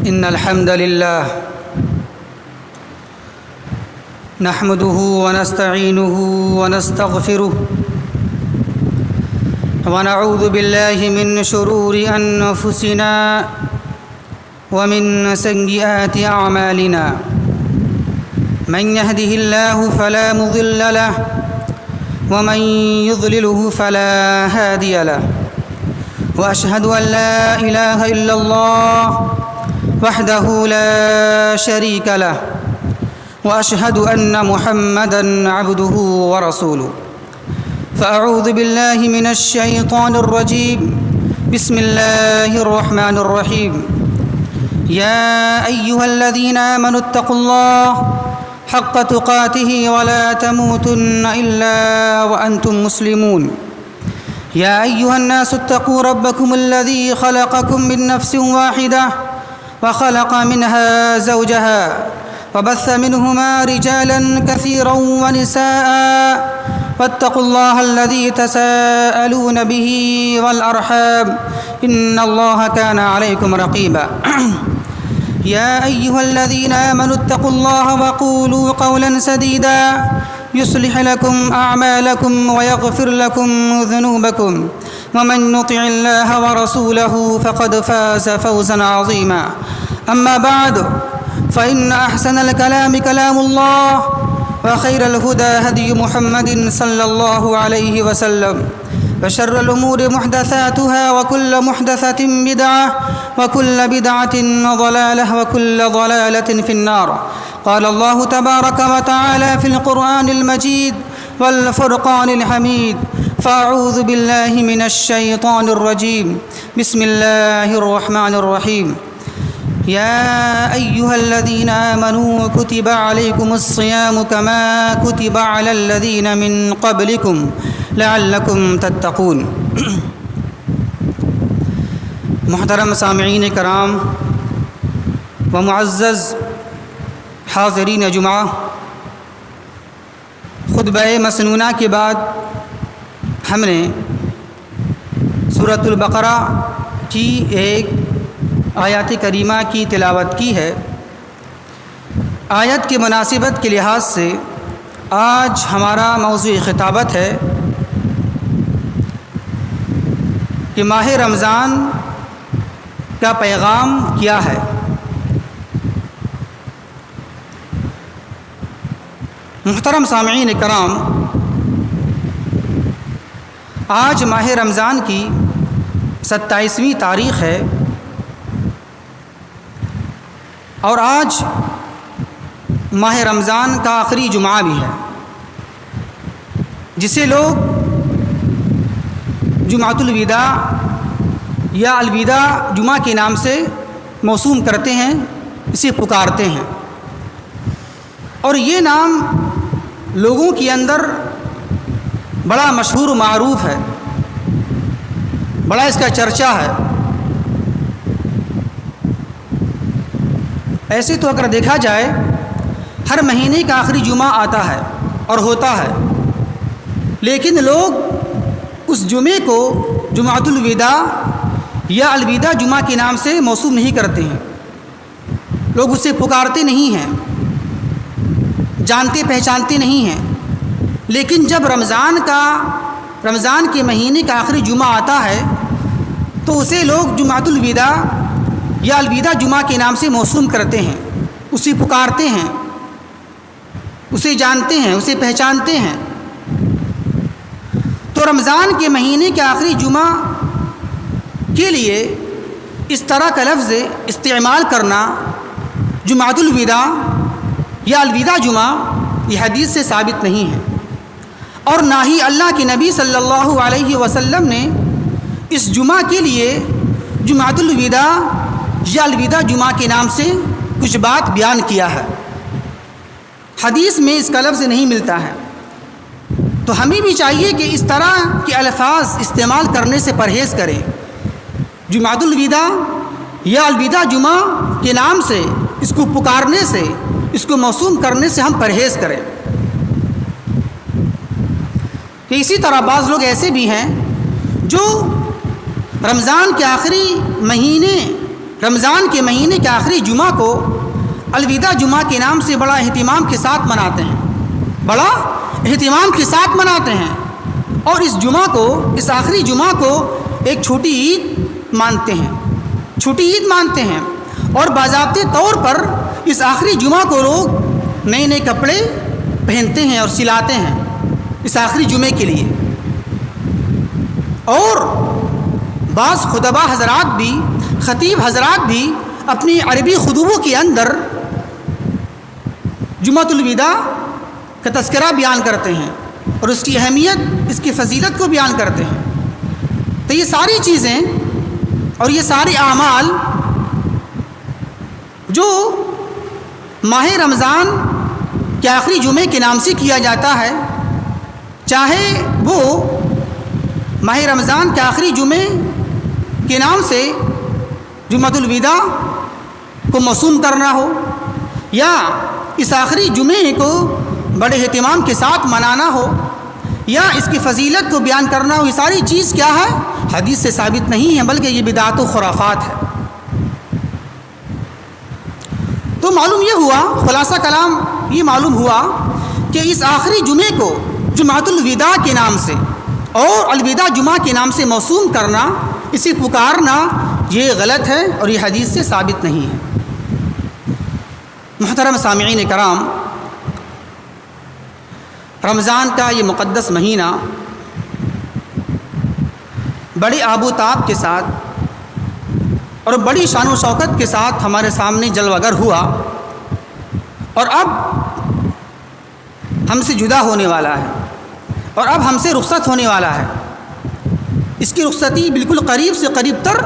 إن الحمد لله نحمده ونستعينه ونستغفره ونعوذ بالله من شرور أنفسنا ومن سيئات أعمالنا من يهده الله فلا مضل له ومن يضلله فلا هادي له وأشهد أن لا إله إلا الله وحده لا شريك له وأشهد أن محمدًا عبده ورسوله فأعوذ بالله من الشيطان الرجيم بسم الله الرحمن الرحيم يا أيها الذين آمنوا اتقوا الله حق تقاته ولا تموتن إلا وأنتم مسلمون يا أيها الناس اتقوا ربكم الذي خلقكم من نفس واحدة وخلق منها زوجها وبث منهما رجالا كثيرا ونساء واتقوا الله الذي تساءلون به والأرحام إن الله كان عليكم رقيبا يا أيها الذين آمنوا اتقوا الله وقولوا قولا سديدا يصلح لكم أعمالكم ويغفر لكم ذنوبكم ومن يطع الله ورسوله فقد فاز فوزا عظيما أما بعد فإن أحسن الكلام كلام الله وخير الهدى هدي محمد صلى الله عليه وسلم وشر الأمور محدثاتها وكل محدثة بدعة وكل بدعة ضلالة وكل ضلالة في النار قال الله تبارك وتعالى في القرآن المجيد والفرقان الحميد فأعوذ بالله من الشيطان الرجيم بسم الله الرحمن الرحيم يا أيها الذين آمنوا كتب عليكم الصيام كما كتب على الذين من قبلكم لعلكم تتقون محترم سامعین کرام و معزز حاضرین جمعہ، خطبہ مسنونہ کے بعد ہم نے سورۃ البقرہ کی ایک آیات کریمہ کی تلاوت کی ہے۔ آیت کی مناسبت کے لحاظ سے آج ہمارا موضوع خطابت ہے کہ ماہ رمضان کا پیغام کیا ہے۔ محترم سامعین کرام، آج ماہ رمضان کی 27ویں تاریخ ہے اور آج ماہ رمضان کا آخری جمعہ بھی ہے، جسے لوگ جمعۃ الوداع یا الوداع جمعہ کے نام سے موسوم کرتے ہیں، اسے پکارتے ہیں، اور یہ نام لوگوں کے اندر بڑا مشہور و معروف ہے، بڑا اس کا چرچا ہے۔ ایسے تو اگر دیکھا جائے ہر مہینے کا آخری جمعہ آتا ہے اور ہوتا ہے، لیکن لوگ اس جمعے کو جمعۃ الوداع یا الوداع جمعہ کے نام سے موسوم نہیں کرتے ہیں، لوگ اسے پکارتے نہیں ہیں، جانتے پہچانتے نہیں ہیں۔ لیکن جب رمضان کے مہینے کا آخری جمعہ آتا ہے تو اسے لوگ جمعۃ الوداع یا الوداع جمعہ کے نام سے موسوم کرتے ہیں، اسے پکارتے ہیں، اسے جانتے ہیں، اسے پہچانتے ہیں۔ تو رمضان کے مہینے کے آخری جمعہ کے لیے اس طرح کا لفظ استعمال کرنا جمعۃ الوداع یا الوداع جمعہ یہ حدیث سے ثابت نہیں ہے، اور نہ ہی اللہ کے نبی صلی اللہ علیہ وسلم نے اس جمعہ کے لیے جمعۃ الوداع یا الوداع جمعہ کے نام سے کچھ بات بیان کیا ہے، حدیث میں اس کا لفظ نہیں ملتا ہے۔ تو ہمیں بھی چاہیے کہ اس طرح کے الفاظ استعمال کرنے سے پرہیز کریں، جمعۃ الوداع یا الوداع جمعہ کے نام سے اس کو پکارنے سے، اس کو موسوم کرنے سے ہم پرہیز کریں۔ کہ اسی طرح بعض لوگ ایسے بھی ہیں جو رمضان کے آخری مہینے رمضان کے مہینے کے آخری جمعہ کو الوداع جمعہ کے نام سے بڑا اہتمام کے ساتھ مناتے ہیں، بڑا اہتمام کے ساتھ مناتے ہیں، اور اس جمعہ کو، اس آخری جمعہ کو ایک چھوٹی عید مانتے ہیں، چھوٹی عید مانتے ہیں، اور باضابطے طور پر اس آخری جمعہ کو لوگ نئے نئے کپڑے پہنتے ہیں اور سلاتے ہیں اس آخری جمعے کے لیے۔ اور بعض خطبہ حضرات بھی، خطیب حضرات بھی اپنی عربی خطبوں کے اندر جمعۃ الوداع کا تذکرہ بیان کرتے ہیں اور اس کی اہمیت، اس کی فضیلت کو بیان کرتے ہیں۔ تو یہ ساری چیزیں اور یہ سارے اعمال جو ماہ رمضان کے آخری جمعے کے نام سے کیا جاتا ہے، چاہے وہ ماہ رمضان کے آخری جمعے کے نام سے جمعۃ الوداع کو موسوم کرنا ہو، یا اس آخری جمعے کو بڑے اہتمام کے ساتھ منانا ہو، یا اس کی فضیلت کو بیان کرنا ہو، یہ ساری چیز کیا ہے؟ حدیث سے ثابت نہیں ہے، بلکہ یہ بدعت و خرافات ہے۔ تو معلوم یہ ہوا، خلاصہ کلام یہ معلوم ہوا کہ اس آخری جمعے کو جمعۃ الوداع کے نام سے اور الوداع جمعہ کے نام سے موسوم کرنا، اسے پکارنا، یہ غلط ہے اور یہ حدیث سے ثابت نہیں ہے۔ محترم سامعین کرام، رمضان کا یہ مقدس مہینہ بڑی آب و تاب کے ساتھ اور بڑی شان و شوکت کے ساتھ ہمارے سامنے جلوہ گر ہوا، اور اب ہم سے جدا ہونے والا ہے، اور اب ہم سے رخصت ہونے والا ہے۔ اس کی رخصتی بالکل قریب سے قریب تر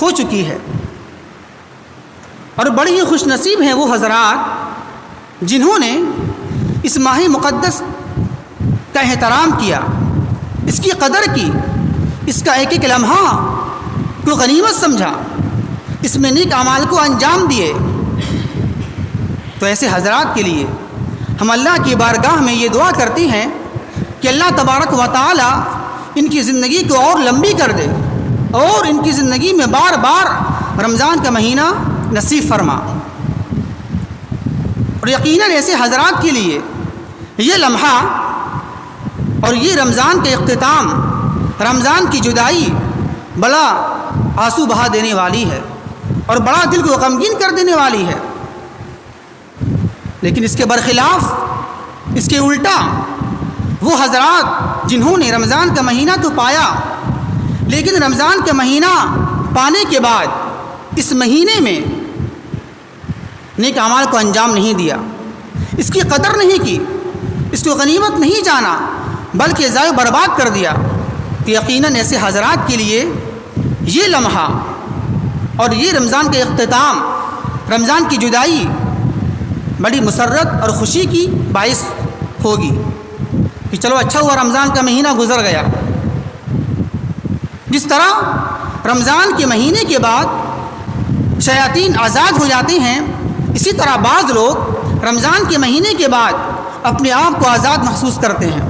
ہو چکی ہے، اور بڑی ہی خوش نصیب ہیں وہ حضرات جنہوں نے اس ماہ مقدس کا احترام کیا، اس کی قدر کی، اس کا ایک ایک لمحہ کو غنیمت سمجھا، اس میں نیک اعمال کو انجام دیے۔ تو ایسے حضرات کے لیے ہم اللہ کی بارگاہ میں یہ دعا کرتے ہیں کہ اللہ تبارک و تعالی ان کی زندگی کو اور لمبی کر دے، اور ان کی زندگی میں بار بار رمضان کا مہینہ نصیب فرما۔ اور یقیناً ایسے حضرات کے لیے یہ لمحہ اور یہ رمضان کے اختتام، رمضان کی جدائی بڑا آنسو بہا دینے والی ہے اور بڑا دل کو غمگین کر دینے والی ہے۔ لیکن اس کے برخلاف، اس کے الٹا، وہ حضرات جنہوں نے رمضان کا مہینہ تو پایا، لیکن رمضان کا مہینہ پانے کے بعد اس مہینے میں نیک اعمال کو انجام نہیں دیا، اس کی قدر نہیں کی، اس کو غنیمت نہیں جانا، بلکہ ضائع برباد کر دیا، تو یقیناً ایسے حضرات کے لیے یہ لمحہ اور یہ رمضان کا اختتام، رمضان کی جدائی بڑی مسرت اور خوشی کی باعث ہوگی کہ چلو اچھا ہوا رمضان کا مہینہ گزر گیا۔ جس طرح رمضان کے مہینے کے بعد شیاطین آزاد ہو جاتے ہیں، اسی طرح بعض لوگ رمضان کے مہینے کے بعد اپنے آپ کو آزاد محسوس کرتے ہیں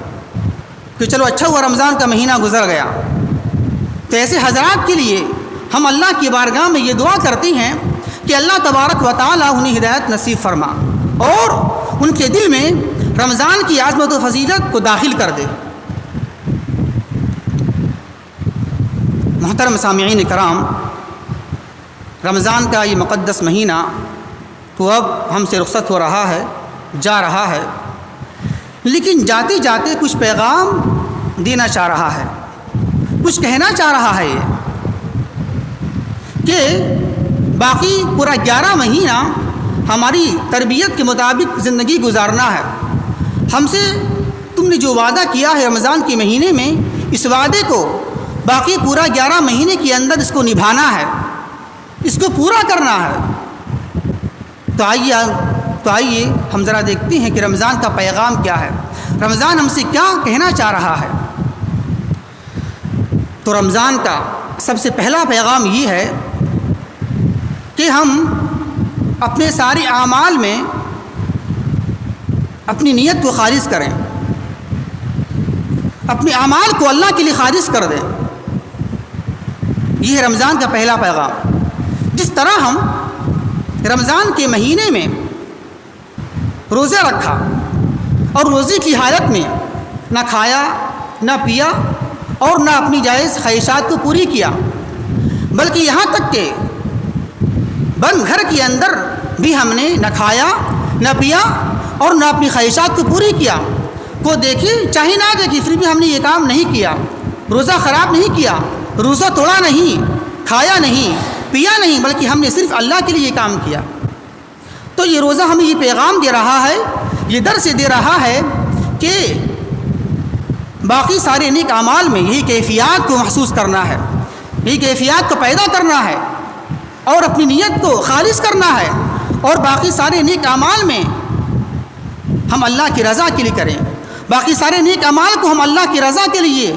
کہ چلو اچھا ہوا رمضان کا مہینہ گزر گیا۔ تو ایسے حضرات کے لیے ہم اللہ کی بارگاہ میں یہ دعا کرتے ہیں کہ اللہ تبارک و تعالی انہیں ہدایت نصیب فرما اور ان کے دل میں رمضان کی عظمت و فضیلت کو داخل کر دے۔ محترم سامعین کرام، رمضان کا یہ مقدس مہینہ تو اب ہم سے رخصت ہو رہا ہے، جا رہا ہے، لیکن جاتے جاتے کچھ پیغام دینا چاہ رہا ہے، کچھ کہنا چاہ رہا ہے یہ کہ باقی پورا 11 مہینہ ہماری تربیت کے مطابق زندگی گزارنا ہے۔ ہم سے تم نے جو وعدہ کیا ہے رمضان کے مہینے میں، اس وعدے کو باقی پورا 11 مہینے کے اندر اس کو نبھانا ہے، اس کو پورا کرنا ہے۔ تو آئیے ہم ذرا دیکھتے ہیں کہ رمضان کا پیغام کیا ہے، رمضان ہم سے کیا کہنا چاہ رہا ہے۔ تو رمضان کا سب سے پہلا پیغام یہ ہے کہ ہم اپنے سارے اعمال میں اپنی نیت کو خالص کریں، اپنے اعمال کو اللہ کے لیے خالص کر دیں۔ یہ ہے رمضان کا پہلا پیغام جس طرح ہم رمضان کے مہینے میں روزہ رکھا اور روزے کی حالت میں نہ کھایا نہ پیا اور نہ اپنی جائز خواہشات کو پوری کیا، بلکہ یہاں تک کہ بند گھر کے اندر بھی ہم نے نہ کھایا نہ پیا اور نہ اپنی خواہشات کو پوری کیا، کو دیکھے چاہے نہ دیکھے پھر بھی ہم نے یہ کام نہیں کیا، روزہ خراب نہیں کیا، روزہ توڑا نہیں، کھایا نہیں، پیا نہیں، بلکہ ہم نے صرف اللہ کے لیے یہ کام کیا، تو یہ روزہ ہمیں یہ پیغام دے رہا ہے، یہ درس دے رہا ہے کہ باقی سارے نیک اعمال میں یہی کیفیات کو محسوس کرنا ہے، یہی کیفیات کو پیدا کرنا ہے اور اپنی نیت کو خالص کرنا ہے، اور باقی سارے نیک اعمال میں ہم اللہ کی رضا کے لیے کریں، باقی سارے نیک اعمال کو ہم اللہ کی رضا کے لیے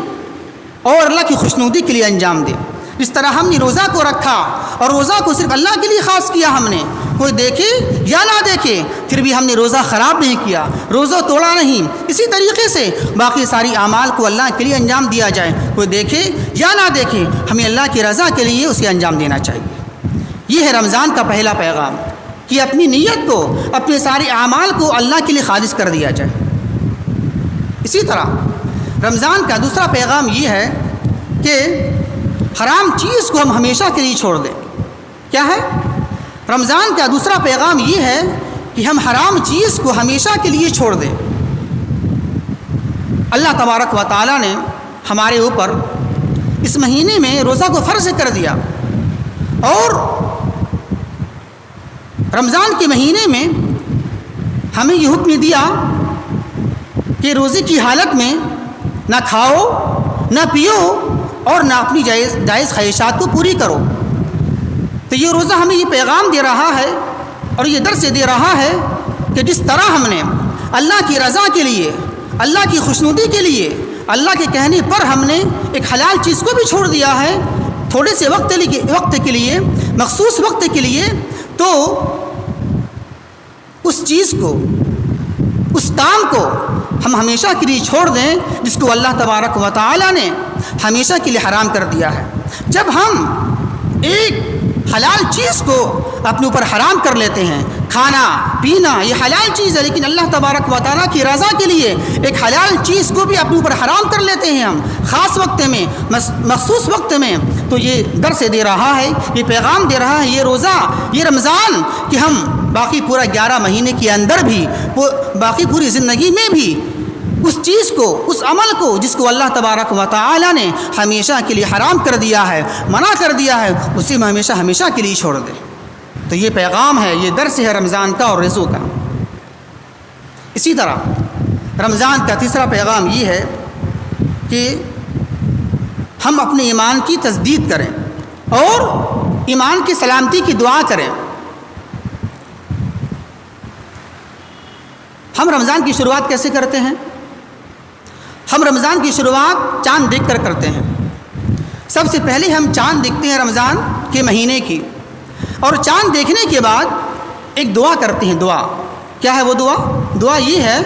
اور اللہ کی خوشنودی کے لیے انجام دیں۔ اس طرح ہم نے روزہ کو رکھا اور روزہ کو صرف اللہ کے لیے خاص کیا، ہم نے کوئی دیکھے یا نہ دیکھے پھر بھی ہم نے روزہ خراب نہیں کیا، روزہ توڑا نہیں، اسی طریقے سے باقی ساری اعمال کو اللہ کے لیے انجام دیا جائے، کوئی دیکھے یا نہ دیکھے ہمیں اللہ کی رضا کے لیے اسے انجام دینا چاہیے۔ یہ ہے رمضان کا پہلا پیغام کہ اپنی نیت کو، اپنے سارے اعمال کو اللہ کے لیے خالص کر دیا جائے۔ اسی طرح رمضان کا دوسرا پیغام یہ ہے کہ حرام چیز کو ہم ہمیشہ کے لیے چھوڑ دیں۔ کیا ہے؟ رمضان کا دوسرا پیغام یہ ہے کہ ہم حرام چیز کو ہمیشہ کے لیے چھوڑ دیں۔ اللہ تبارک و تعالیٰ نے ہمارے اوپر اس مہینے میں روزہ کو فرض کر دیا، اور رمضان کے مہینے میں ہمیں یہ حکم دیا کہ روزے کی حالت میں نہ کھاؤ نہ پیو اور نہ اپنی جائز خواہشات کو پوری کرو۔ تو یہ روزہ ہمیں یہ پیغام دے رہا ہے اور یہ درس دے رہا ہے کہ جس طرح ہم نے اللہ کی رضا کے لیے، اللہ کی خوشنودی کے لیے، اللہ کے کہنے پر ہم نے ایک حلال چیز کو بھی چھوڑ دیا ہے تھوڑے سے وقت کے لیے، مخصوص وقت کے لیے، تو اس چیز کو، اس کام کو ہم ہمیشہ کے لیے چھوڑ دیں جس کو اللہ تبارک و تعالیٰ نے ہمیشہ کے لیے حرام کر دیا ہے۔ جب ہم ایک حلال چیز کو اپنے اوپر حرام کر لیتے ہیں، کھانا پینا یہ حلال چیز ہے، لیکن اللہ تبارک و تعالیٰ کی رضا کے لیے ایک حلال چیز کو بھی اپنے اوپر حرام کر لیتے ہیں ہم خاص وقت میں، مخصوص وقت میں، تو یہ درس دے رہا ہے، یہ پیغام دے رہا ہے یہ روزہ، یہ رمضان، کہ ہم باقی پورا 11 مہینے کے اندر بھی، باقی پوری زندگی میں بھی اس چیز کو، اس عمل کو جس کو اللہ تبارک و تعالیٰ نے ہمیشہ کے لیے حرام کر دیا ہے، منع کر دیا ہے، اسے ہم ہمیشہ کے لیے چھوڑ دیں۔ تو یہ پیغام ہے، یہ درس ہے رمضان کا اور روزوں کا۔ اسی طرح رمضان کا تیسرا پیغام یہ ہے کہ ہم اپنے ایمان کی تجدید کریں اور ایمان کی سلامتی کی دعا کریں۔ ہم رمضان کی شروعات کیسے کرتے ہیں؟ ہم رمضان کی شروعات چاند دیکھ کر کرتے ہیں۔ سب سے پہلے ہم چاند دیکھتے ہیں رمضان کے مہینے کی، اور چاند دیکھنے کے بعد ایک دعا کرتے ہیں۔ دعا کیا ہے؟ وہ دعا یہ ہے،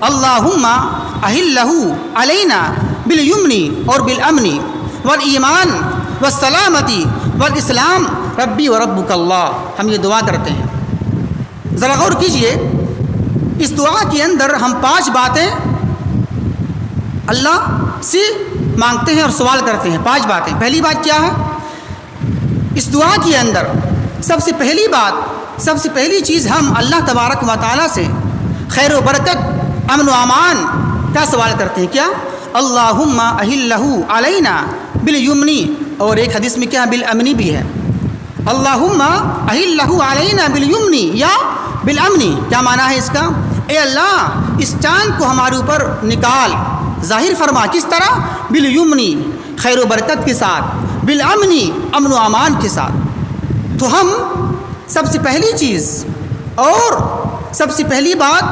اللہم احلہ علینا بالیمن اور بالامن والایمان والسلامتی والاسلام ربی وربک اللہ۔ ہم یہ دعا کرتے ہیں۔ ذرا غور کیجئے، اس دعا کے اندر ہم 5 باتیں اللہ سے مانگتے ہیں اور سوال کرتے ہیں۔ 5 باتیں۔ پہلی بات کیا ہے؟ اس دعا کے اندر سب سے پہلی بات، سب سے پہلی چیز ہم اللہ تبارک و تعالیٰ سے خیر و برکت، امن و امان کا سوال کرتے ہیں۔ کیا؟ اللہم احلہ علینا بالیمن، اور ایک حدیث میں کیا بالامن بھی ہے، اللہم احلہ علینا بالیمن یا بالامن۔ کیا معنی ہے اس کا؟ اے اللہ اس چاند کو ہمارے اوپر نکال، ظاہر فرما۔ کس طرح؟ بالیمن، خیر و برکت کے ساتھ، بالامن، امن و امان کے ساتھ۔ تو ہم سب سے پہلی چیز اور سب سے پہلی بات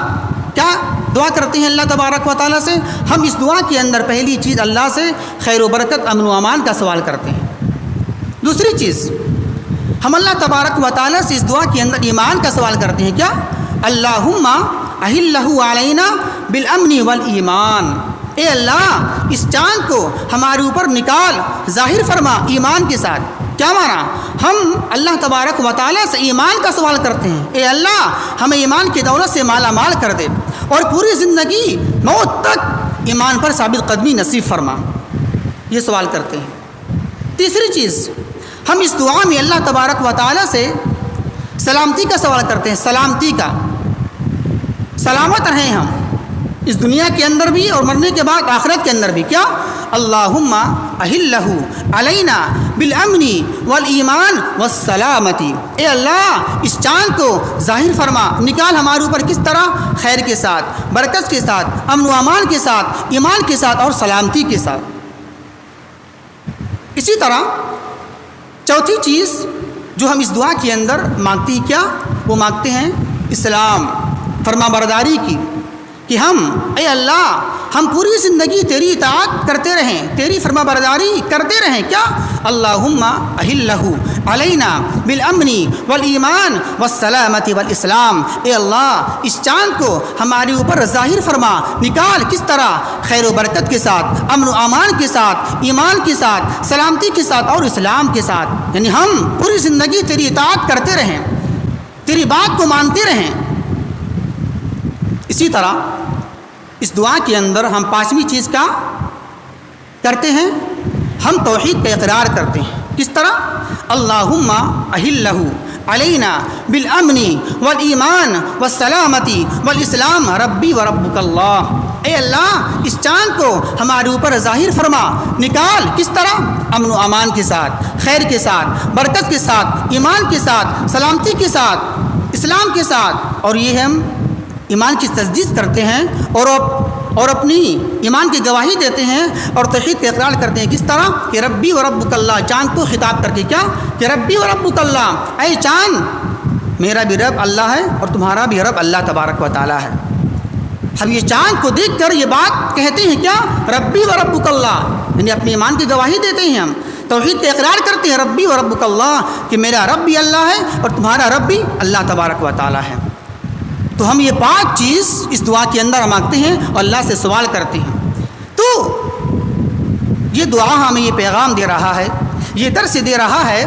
کیا دعا کرتے ہیں اللہ تبارک و تعالیٰ سے؟ ہم اس دعا کے اندر پہلی چیز اللہ سے خیر و برکت، امن و امان کا سوال کرتے ہیں۔ دوسری چیز ہم اللہ تبارک و تعالیٰ سے اس دعا کے اندر ایمان کا سوال کرتے ہیں۔ کیا؟ اللہم احلہ علینا بالامن والایمان، اے اللہ اس چاند کو ہمارے اوپر نکال، ظاہر فرما ایمان کے ساتھ۔ کیا مانا؟ ہم اللہ تبارک و تعالیٰ سے ایمان کا سوال کرتے ہیں، اے اللہ ہمیں ایمان کی دولت سے مالا مال کر دے اور پوری زندگی موت تک ایمان پر ثابت قدمی نصیب فرما، یہ سوال کرتے ہیں۔ تیسری چیز، ہم اس دعا میں اللہ تبارک و تعالیٰ سے سلامتی کا سوال کرتے ہیں، سلامتی کا، سلامت رہیں ہم اس دنیا کے اندر بھی اور مرنے کے بعد آخرت کے اندر بھی۔ کیا؟ اللہم احلہ علینا بالامن والایمان والسلامتی، اے اللہ اس چاند کو ظاہر فرما، نکال ہمارے اوپر کس طرح؟ خیر کے ساتھ، برکت کے ساتھ، امن و امان کے ساتھ، ایمان کے ساتھ اور سلامتی کے ساتھ۔ اسی طرح چوتھی چیز جو ہم اس دعا کے اندر مانگتے ہیں، کیا؟ وہ مانگتے ہیں اسلام، فرما برداری کی، کہ ہم اے اللہ ہم پوری زندگی تیری اطاعت کرتے رہیں، تیری فرما برداری کرتے رہیں۔ کیا؟ اللہم احلہ علینا بالامن والایمان والسلامتی والاسلام، اے اللہ اس چاند کو ہمارے اوپر ظاہر فرما، نکال کس طرح؟ خیر و برکت کے ساتھ، امن و امان کے ساتھ، ایمان کے ساتھ، سلامتی کے ساتھ اور اسلام کے ساتھ، یعنی ہم پوری زندگی تیری اطاعت کرتے رہیں، تیری بات کو مانتے رہیں۔ اسی طرح اس دعا کے اندر ہم پانچویں چیز کا کرتے ہیں، ہم توحید کا اقرار کرتے ہیں۔ کس طرح؟ اللہم احلہ علینا بالامن والایمان والسلامتی والاسلام ربی وربک اللہ، اے اللہ اس چاند کو ہمارے اوپر ظاہر فرما، نکال کس طرح؟ امن و امان کے ساتھ، خیر کے ساتھ، برکت کے ساتھ، ایمان کے ساتھ، سلامتی کے ساتھ، اسلام کے ساتھ۔ اور یہ ہم ایمان کی تصدیق کرتے ہیں اور اپنی ایمان کی گواہی دیتے ہیں اور توحید کا اقرار کرتے ہیں۔ کس طرح؟ کہ ربی و ربک اللہ، چاند کو خطاب کر کے، کیا؟ کہ ربی و ربک اللہ، اے چاند میرا بھی رب اللہ ہے اور تمہارا بھی رب اللہ تبارک و تعالیٰ ہے۔ ہم یہ چاند کو دیکھ کر یہ بات کہتے ہیں، کیا؟ ربی و ربک اللہ، یعنی اپنے ایمان کی گواہی دیتے ہیں، ہم توحید کا اقرار کرتے ہیں، ربی و ربک اللہ، کہ میرا رب بھی اللہ ہے اور تمہارا رب بھی اللہ تبارک و تعالیٰ ہے۔ تو ہم یہ پانچ چیز اس دعا کے اندر مانگتے ہیں اور اللہ سے سوال کرتے ہیں۔ تو یہ دعا ہمیں یہ پیغام دے رہا ہے، یہ درس دے رہا ہے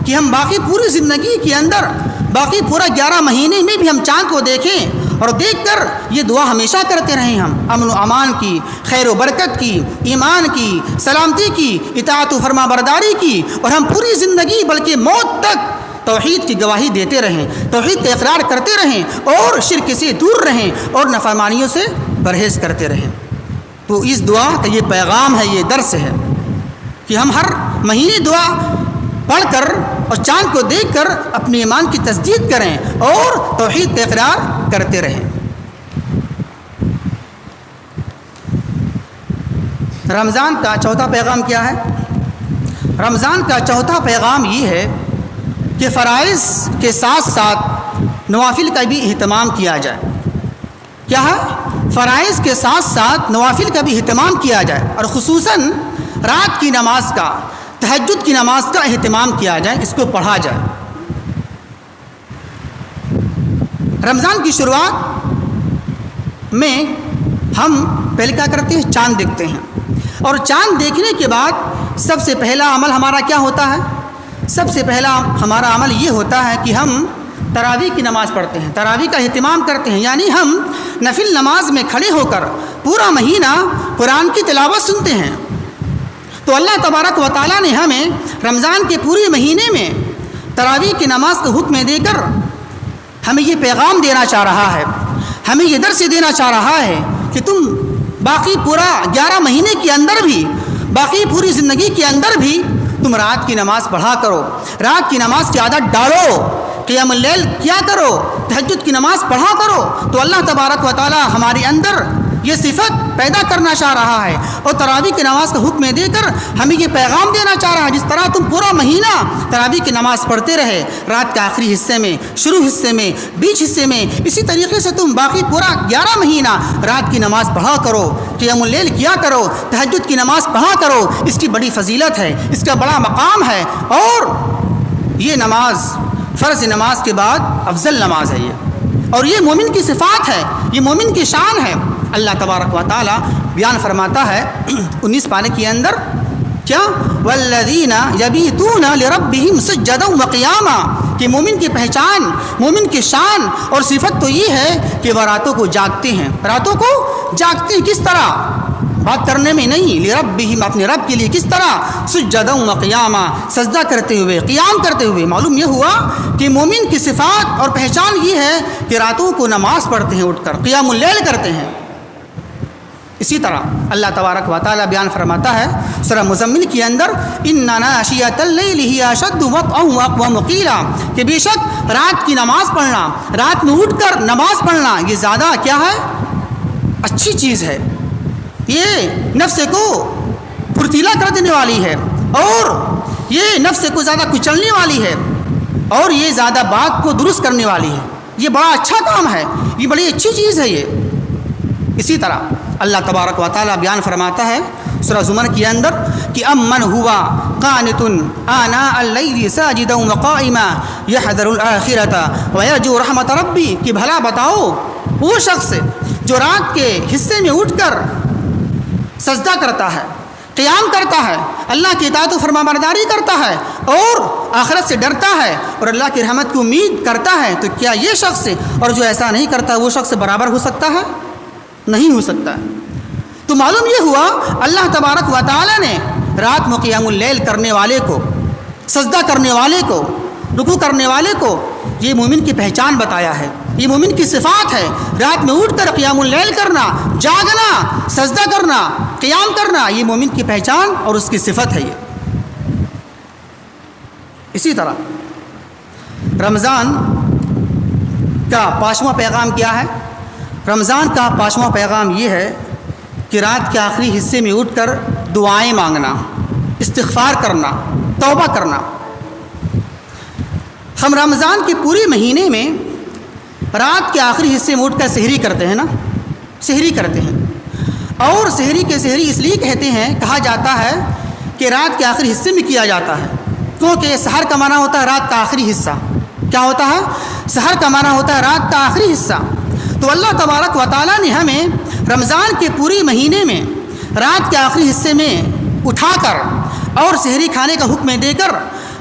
کہ ہم باقی پوری زندگی کے اندر، باقی پورا 11 مہینے میں بھی ہم چاند کو دیکھیں اور دیکھ کر یہ دعا ہمیشہ کرتے رہیں، ہم امن و امان کی، خیر و برکت کی، ایمان کی، سلامتی کی، اطاعت و فرما برداری کی، اور ہم پوری زندگی بلکہ موت تک توحید کی گواہی دیتے رہیں، توحید کا اقرار کرتے رہیں اور شرک سے دور رہیں اور نافرمانیوں سے پرہیز کرتے رہیں۔ تو اس دعا کا یہ پیغام ہے، یہ درس ہے کہ ہم ہر مہینے دعا پڑھ کر اور چاند کو دیکھ کر اپنے ایمان کی تصدیق کریں اور توحید کا اقرار کرتے رہیں۔ رمضان کا چوتھا پیغام کیا ہے؟ رمضان کا چوتھا پیغام یہ ہے کہ فرائض کے ساتھ ساتھ نوافل کا بھی اہتمام کیا جائے۔ کیا ہے؟ فرائض کے ساتھ ساتھ نوافل کا بھی اہتمام کیا جائے، اور خصوصاً رات کی نماز کا، تہجد کی نماز کا اہتمام کیا جائے، اس کو پڑھا جائے۔ رمضان کی شروعات میں ہم پہلے کیا کرتے ہیں؟ چاند دیکھتے ہیں، اور چاند دیکھنے کے بعد سب سے پہلا عمل ہمارا کیا ہوتا ہے؟ سب سے پہلا ہمارا عمل یہ ہوتا ہے کہ ہم تراویح کی نماز پڑھتے ہیں، تراویح کا اہتمام کرتے ہیں، یعنی ہم نفل نماز میں کھڑے ہو کر پورا مہینہ قرآن کی تلاوت سنتے ہیں۔ تو اللہ تبارک و تعالیٰ نے ہمیں رمضان کے پورے مہینے میں تراویح کی نماز کا حکم دے کر ہمیں یہ پیغام دینا چاہ رہا ہے، ہمیں یہ درس دینا چاہ رہا ہے کہ تم باقی پورا 11 مہینے کے اندر بھی، باقی پوری زندگی کے اندر بھی تم رات کی نماز پڑھا کرو، رات کی نماز کی عادت ڈالو، قیام اللیل کیا کرو، تہجد کی نماز پڑھا کرو۔ تو اللہ تبارک و تعالی ہمارے اندر یہ صفت پیدا کرنا چاہ رہا ہے اور تراویح کی نماز کا حکم دے کر ہمیں یہ پیغام دینا چاہ رہا ہے، جس طرح تم پورا مہینہ تراویح کی نماز پڑھتے رہے، رات کے آخری حصے میں، شروع حصے میں، بیچ حصے میں، اسی طریقے سے تم باقی پورا 11 مہینہ رات کی نماز پڑھا کرو، قیام اللیل کیا کرو، تہجد کی نماز پڑھا کرو۔ اس کی بڑی فضیلت ہے، اس کا بڑا مقام ہے، اور یہ نماز فرض نماز کے بعد افضل نماز ہے یہ، اور یہ مومن کی صفات ہے، یہ مومن کی شان ہے۔ اللہ تبارک و تعالی بیان فرماتا ہے 19 پارے کے اندر، کیا والذین یبیتون لربہم سجدا وقیاما، کہ مومن کی پہچان، مومن کی شان اور صفت تو یہ ہے کہ وہ راتوں کو جاگتے ہیں. راتوں کو جاگتے ہیں کس طرح؟ بات کرنے میں نہیں، لربہم، اپنے رب کے لیے. کس طرح؟ سجدا وقیاما، سجدہ کرتے ہوئے، قیام کرتے ہوئے. معلوم یہ ہوا کہ مومن کی صفات اور پہچان یہ ہے کہ راتوں کو نماز پڑھتے ہیں، اٹھ کر قیام اللیل کرتے ہیں. اسی طرح اللہ تبارک و تعالی بیان فرماتا ہے سورہ مزمل کے اندر، ان ناشئۃ اللیل ہی اشد وطئا واقوم قیلا، کہ بے شک رات کی نماز پڑھنا، رات میں اٹھ کر نماز پڑھنا، یہ زیادہ کیا ہے؟ اچھی چیز ہے. یہ نفس کو پھرتیلا کر دینے والی ہے، اور یہ نفس کو زیادہ کچلنے والی ہے، اور یہ زیادہ بات کو درست کرنے والی ہے. یہ بڑا اچھا کام ہے، یہ بڑی اچھی چیز ہے یہ. اسی طرح اللہ تبارک و تعالی بیان فرماتا ہے سورہ زمر کے اندر کہ امن ہوا قانت آناء اللیل ساجدا وقائما یحذر الآخرۃ ویرجو رحمت ربی، کہ بھلا بتاؤ وہ شخص جو رات کے حصے میں اٹھ کر سجدہ کرتا ہے، قیام کرتا ہے، اللہ کی اطاعت و فرمانبرداری کرتا ہے، اور آخرت سے ڈرتا ہے اور اللہ کی رحمت کی امید کرتا ہے، تو کیا یہ شخص اور جو ایسا نہیں کرتا وہ شخص برابر ہو سکتا ہے؟ نہیں ہو سکتا. تو معلوم یہ ہوا اللہ تبارک و تعالی نے رات میں قیام اللیل کرنے والے کو، سجدہ کرنے والے کو، رکوع کرنے والے کو یہ مومن کی پہچان بتایا ہے، یہ مومن کی صفات ہے. رات میں اٹھ کر قیام اللیل کرنا، جاگنا، سجدہ کرنا، قیام کرنا، یہ مومن کی پہچان اور اس کی صفت ہے. یہ اسی طرح رمضان کا 5واں پیغام کیا ہے؟ رمضان کا 5واں پیغام یہ ہے کہ رات کے آخری حصے میں اٹھ کر دعائیں مانگنا، استغفار کرنا، توبہ کرنا. ہم رمضان کے پورے مہینے میں رات کے آخری حصے میں اٹھ کر سحری کرتے ہیں نا، سحری کرتے ہیں. اور سحری کے سحری اس لیے کہتے ہیں، کہا جاتا ہے کہ رات کے آخری حصے میں کیا جاتا ہے، کیونکہ سحر کا معنی ہوتا ہے رات کا آخری حصہ. کیا ہوتا ہے؟ سحر کا معنی ہوتا ہے رات کا آخری حصہ. تو اللہ تبارک و تعالیٰ نے ہمیں رمضان کے پورے مہینے میں رات کے آخری حصے میں اٹھا کر اور سحری کھانے کا حکم دے کر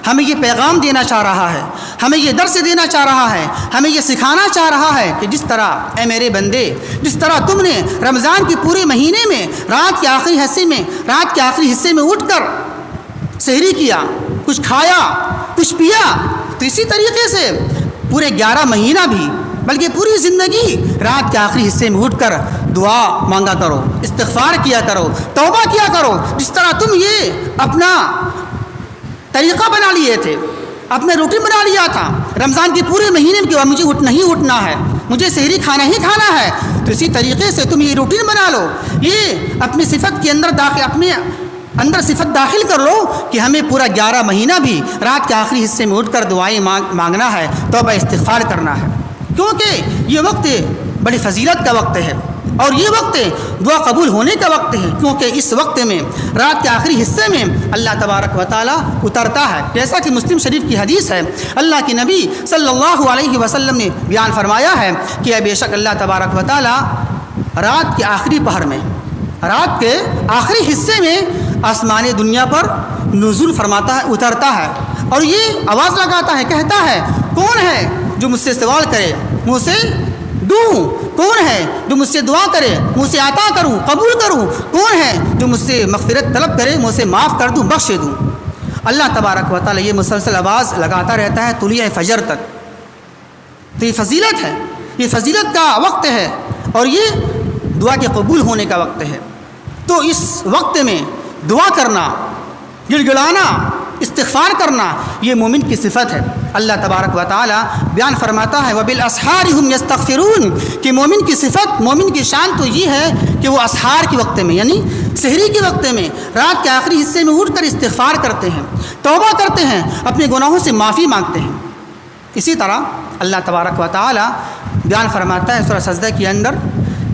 ہمیں یہ پیغام دینا چاہ رہا ہے، ہمیں یہ درس دینا چاہ رہا ہے، ہمیں یہ سکھانا چاہ رہا ہے کہ جس طرح اے میرے بندے، جس طرح تم نے رمضان کے پورے مہینے میں رات کے آخری حصے میں اٹھ کر سحری کیا، کچھ کھایا، کچھ پیا، تو اسی طریقے سے پورے 11 مہینہ بھی، بلکہ پوری زندگی رات کے آخری حصے میں اٹھ کر دعا مانگا کرو، استغفار کیا کرو، توبہ کیا کرو. جس طرح تم یہ اپنا طریقہ بنا لیے تھے، اپنے روٹین بنا لیا تھا رمضان کے پورے مہینے میں کہ مجھے نہیں اٹھنا ہے، مجھے سحری کھانا ہی کھانا ہے، تو اسی طریقے سے تم یہ روٹین بنا لو، یہ اپنی صفت کے اندر صفت داخل کر لو کہ ہمیں پورا 11 مہینہ بھی رات کے آخری حصے میں اٹھ کر دعائیں مانگنا ہے، توبہ استغفار کرنا ہے. کیونکہ یہ وقت بڑی فضیلت کا وقت ہے، اور یہ وقت دعا قبول ہونے کا وقت ہے، کیونکہ اس وقت میں رات کے آخری حصے میں اللہ تبارک و تعالیٰ اترتا ہے. جیسا کہ مسلم شریف کی حدیث ہے، اللہ کے نبی صلی اللہ علیہ وسلم نے بیان فرمایا ہے کہ بے شک اللہ تبارک و تعالیٰ رات کے آخری پہر میں، رات کے آخری حصے میں آسمان دنیا پر نزول فرماتا ہے، اترتا ہے، اور یہ آواز لگاتا ہے، کہتا ہے کون ہے جو مجھ سے سوال کرے منہ سے دوں، کون ہے جو مجھ سے دعا کرے منہ سے عطا کروں، قبول کروں، کون ہے جو مجھ سے مغفرت طلب کرے منہ سے معاف کر دوں، بخش دوں. اللہ تبارک و تعالیٰ یہ مسلسل آواز لگاتا رہتا ہے طلوع فجر تک. تو یہ فضیلت ہے، یہ فضیلت کا وقت ہے، اور یہ دعا کے قبول ہونے کا وقت ہے. تو اس وقت میں دعا کرنا، گڑ گڑانا، استغفار کرنا، یہ مومن کی صفت ہے. اللہ تبارک و تعالی بیان فرماتا ہے وبالاسحار هم یستغفرون، کہ مومن کی صفت، مومن کی شان تو یہ ہے کہ وہ اسحار کے وقت میں، یعنی سحری کے وقت میں، رات کے آخری حصے میں اٹھ کر استغفار کرتے ہیں، توبہ کرتے ہیں، اپنے گناہوں سے معافی مانگتے ہیں. اسی طرح اللہ تبارک و تعالی بیان فرماتا ہے سورہ سجدہ کے اندر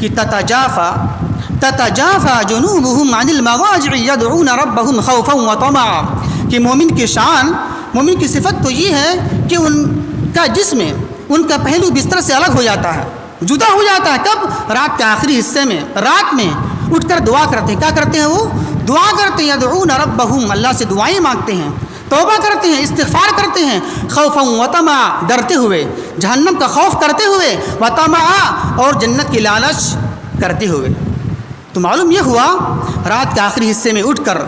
کہ تتجافى جنوبهم عن المضاجع يدعون ربهم خوفا وطمعا، کہ مومن کی شان، مومن کی صفت تو یہ ہے کہ ان کا جسم، ان کا پہلو بستر سے الگ ہو جاتا ہے، جدا ہو جاتا ہے. کب؟ رات کے آخری حصے میں، رات میں اٹھ کر دعا کرتے ہیں. کیا کرتے ہیں وہ؟ دعا کرتے ہیں، یدعون ربہم، اللہ سے دعائیں مانگتے ہیں، توبہ کرتے ہیں، استغفار کرتے ہیں، خوفا و طمعا، ڈرتے ہوئے، جہنم کا خوف کرتے ہوئے، و طمعا، اور جنت کی لالچ کرتے ہوئے۔ تو معلوم یہ ہوا رات کے آخری حصے میں اٹھ کر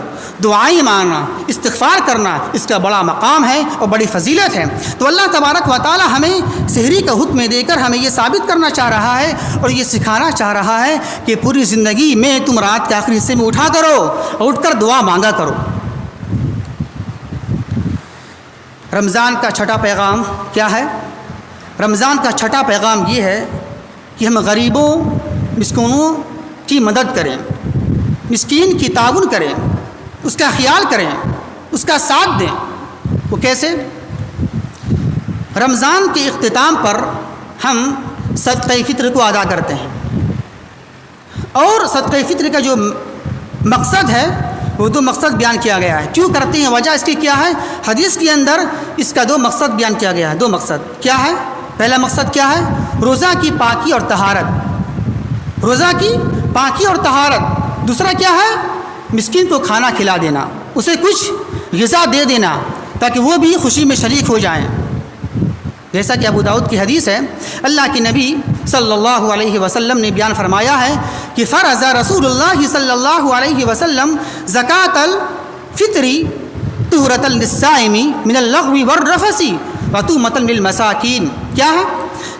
دعائیں مانگنا، استغفار کرنا، اس کا بڑا مقام ہے اور بڑی فضیلت ہے۔ تو اللہ تبارک و تعالی ہمیں سحری کا حکم دے کر ہمیں یہ ثابت کرنا چاہ رہا ہے اور یہ سکھانا چاہ رہا ہے کہ پوری زندگی میں تم رات کے آخری حصے میں اٹھا کرو اور اٹھ کر دعا مانگا کرو۔ رمضان کا چھٹا پیغام کیا ہے؟ رمضان کا چھٹا پیغام یہ ہے کہ ہم غریبوں مسکینوں کی مدد کریں، مسکین کی تعاون کریں، اس کا خیال کریں، اس کا ساتھ دیں۔ وہ کیسے؟ رمضان کے اختتام پر ہم صدقہ فطر کو ادا کرتے ہیں، اور صدقہ فطر کا جو مقصد ہے وہ دو مقصد بیان کیا گیا ہے۔ کیوں کرتے ہیں؟ وجہ اس کی کیا ہے؟ حدیث کے اندر اس کا دو مقصد بیان کیا گیا ہے۔ دو مقصد کیا ہے؟ پہلا مقصد کیا ہے؟ روزہ کی پاکی اور طہارت، روزہ کی پاکی اور طہارت۔ دوسرا کیا ہے؟ مسکین کو کھانا کھلا دینا، اسے کچھ غذا دے دینا تاکہ وہ بھی خوشی میں شریک ہو جائیں۔ جیسا کہ ابو داؤد کی حدیث ہے، اللہ کے نبی صلی اللہ علیہ وسلم نے بیان فرمایا ہے کہ فرض رسول اللہ صلی اللہ علیہ وسلم زکوٰۃ الفطر طہرۃ للصائم من اللغو والرفث وطعمۃ للمساکین۔ کیا ہے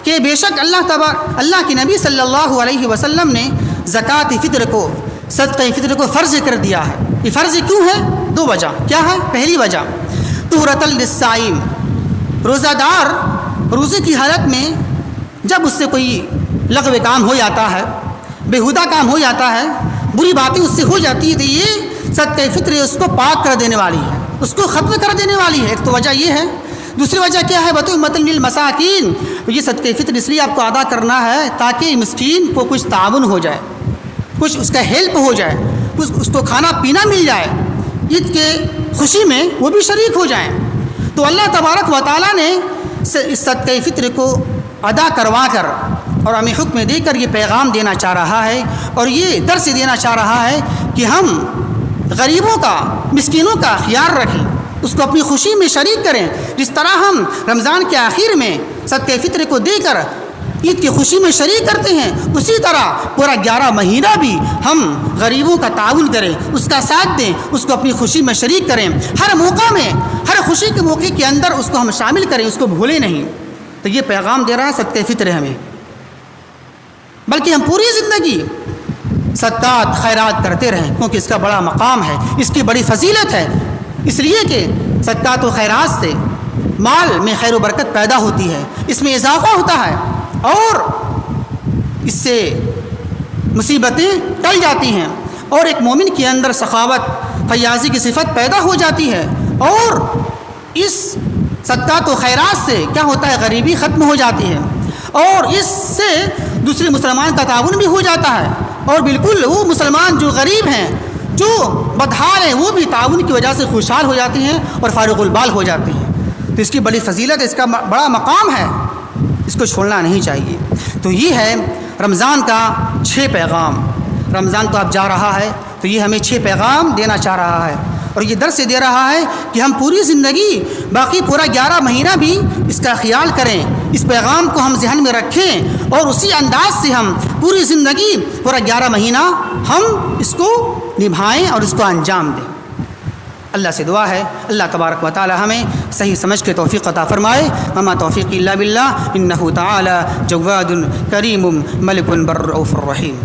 کہ بے شک اللہ کے نبی صلی اللہ علیہ وسلم نے زکوٰۃ فطر کو، صدقہ فطر کو فرض کر دیا ہے۔ یہ فرض کیوں ہے؟ دو وجہ۔ کیا ہے؟ پہلی وجہ طہرۃ للصائم، روزہ دار روزے کی حالت میں جب اس سے کوئی لغو کام ہو جاتا ہے، بیہودہ کام ہو جاتا ہے، بری باتیں اس سے ہو جاتی ہے، تو یہ صدقہ فطر اس کو پاک کر دینے والی ہے، اس کو ختم کر دینے والی ہے۔ ایک تو وجہ یہ ہے۔ دوسری وجہ کیا ہے؟ وطعمۃ للمساکین، یہ صدقہ فطر اس لیے آپ کو ادا کرنا ہے تاکہ مسکین کو کچھ تعاون ہو جائے، کچھ اس کا ہیلپ ہو جائے، کچھ اس کو کھانا پینا مل جائے، عید کے خوشی میں وہ بھی شریک ہو جائیں۔ تو اللہ تبارک و تعالیٰ نے اس صدقہ فطر کو ادا کروا کر اور ہمیں حکم دے کر یہ پیغام دینا چاہ رہا ہے اور یہ درس دینا چاہ رہا ہے کہ ہم غریبوں کا، مسکینوں کا خیال رکھیں، اس کو اپنی خوشی میں شریک کریں۔ جس طرح ہم رمضان کے آخر میں صدقہ فطر کو دے کر عید کی خوشی میں شریک کرتے ہیں، اسی طرح پورا 11 مہینہ بھی ہم غریبوں کا تعاون کریں، اس کا ساتھ دیں، اس کو اپنی خوشی میں شریک کریں۔ ہر موقع میں، ہر خوشی کے موقع کے اندر اس کو ہم شامل کریں، اس کو بھولیں نہیں۔ تو یہ پیغام دے رہا ہے صدقہ فطر ہمیں، بلکہ ہم پوری زندگی صدقات خیرات کرتے رہیں، کیونکہ اس کا بڑا مقام ہے، اس کی بڑی فضیلت ہے۔ اس لیے کہ صدقات و خیرات سے مال میں خیر و برکت پیدا ہوتی ہے، اس میں اضافہ ہوتا ہے اور اس سے مصیبتیں ٹل جاتی ہیں، اور ایک مومن کے اندر سخاوت، فیاضی کی صفت پیدا ہو جاتی ہے، اور اس صدقات و خیرات سے کیا ہوتا ہے؟ غریبی ختم ہو جاتی ہے، اور اس سے دوسرے مسلمان کا تعاون بھی ہو جاتا ہے، اور بالکل وہ مسلمان جو غریب ہیں، جو بدحال ہیں، وہ بھی تعاون کی وجہ سے خوشحال ہو جاتے ہیں اور فارغ البال ہو جاتے ہیں۔ تو اس کی بڑی فضیلت، اس کا بڑا مقام ہے، اس کو چھوڑنا نہیں چاہیے۔ تو یہ ہے رمضان کا 6 پیغام۔ رمضان تو اب جا رہا ہے، تو یہ ہمیں 6 پیغام دینا چاہ رہا ہے، اور یہ درس دے رہا ہے کہ ہم پوری زندگی، باقی پورا 11 مہینہ بھی اس کا خیال کریں، اس پیغام کو ہم ذہن میں رکھیں، اور اسی انداز سے ہم پوری زندگی، پورا 11 مہینہ ہم اس کو نبھائیں اور اس کو انجام دیں۔ اللہ سے دعا ہے اللہ تبارک و تعالی ہمیں صحیح سمجھ کے توفیق عطا فرمائے۔ وما توفیق الا باللہ انہ تعالی جواد کریم ملک بر رؤوف الرحیم۔